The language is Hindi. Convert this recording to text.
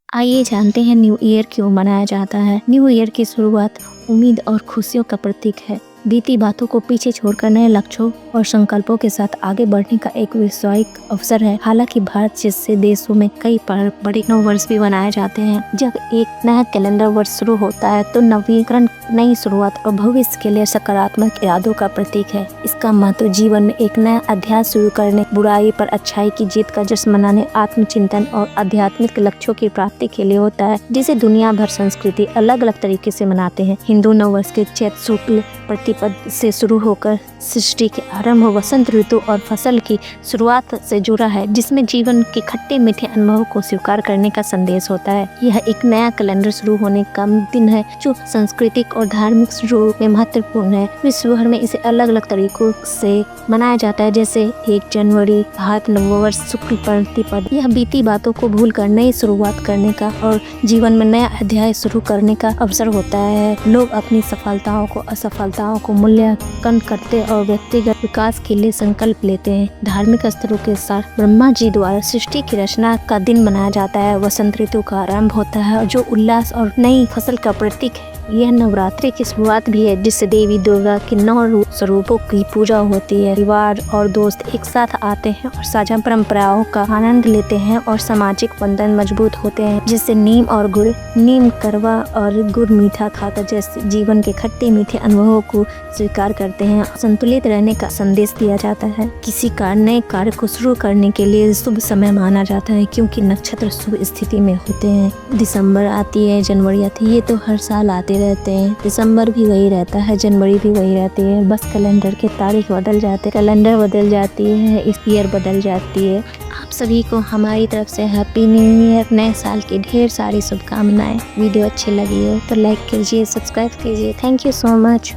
आइए जानते हैं न्यू ईयर क्यों मनाया जाता है। न्यू ईयर की शुरुआत उम्मीद और खुशियों का प्रतीक है। बीती बातों को पीछे छोड़कर नए लक्ष्यों और संकल्पों के साथ आगे बढ़ने का एक वैश्विक अवसर है। हालांकि भारत जैसे देशों में कई बड़े नव वर्ष भी मनाए जाते हैं। जब एक नया कैलेंडर वर्ष शुरू होता है तो नवीकरण, नई शुरुआत और भविष्य के लिए सकारात्मक इरादों का प्रतीक है। इसका महत्व जीवन में एक नया अध्याय शुरू करने, बुराई पर अच्छाई की जीत का जश्न मनाने, आत्मचिंतन और आध्यात्मिक लक्ष्यों की प्राप्ति के लिए होता है, जिसे दुनिया भर संस्कृति अलग अलग तरीके से मनाते हैं। हिंदू नववर्ष के चैत्र शुक्ल प्रतिपद से शुरू होकर सृष्टि के आरंभ, वसंत ऋतु और फसल की शुरुआत से जुड़ा है, जिसमें जीवन के खट्टे मीठे अनुभव को स्वीकार करने का संदेश होता है। यह एक नया कैलेंडर शुरू होने का दिन है जो सांस्कृतिक और धार्मिक रूप में महत्वपूर्ण है। विश्व भर में इसे अलग अलग तरीकों से मनाया जाता है, जैसे 1 जनवरी भारत नववर्ष शुक्ल प्रतिपद। यह बीती बातों को भूलकर नई शुरुआत करने का और जीवन में नया अध्याय शुरू करने का अवसर होता है। लोग अपनी सफलताओं को, असफलताओं को मूल्यांकन करते और व्यक्तिगत विकास के लिए संकल्प लेते हैं। धार्मिक स्तरों के साथ ब्रह्मा जी द्वारा सृष्टि की रचना का दिन मनाया जाता है। वसंत ऋतु का आरंभ होता है जो उल्लास और नई फसल का प्रतीक है। यह नवरात्रि की शुरुआत भी है, जिससे देवी दुर्गा के 9 स्वरूपों की पूजा होती है। परिवार और दोस्त एक साथ आते हैं और साझा परंपराओं का आनंद लेते हैं और सामाजिक बंधन मजबूत होते हैं, जिससे नीम करवा और गुड़ मीठा खाकर जैसे जीवन के खट्टे मीठे अनुभवों को स्वीकार करते हैं। संतुलित रहने का संदेश दिया जाता है। किसी नए कार्य को शुरू करने के लिए शुभ समय माना जाता है, क्योंकि नक्षत्र शुभ स्थिति में होते हैं। दिसंबर आती है, जनवरी आती है, ये तो हर साल आते रहते हैं। दिसंबर भी वही रहता है, जनवरी भी वही रहती है, बस कैलेंडर के तारीख बदल जाते, कैलेंडर बदल जाती है, इस ईयर बदल जाती है। आप सभी को हमारी तरफ से हैप्पी न्यू ईयर, नए साल की ढेर सारी शुभकामनाएं। वीडियो अच्छी लगी हो तो लाइक कीजिए, सब्सक्राइब कीजिए। Thank you so much.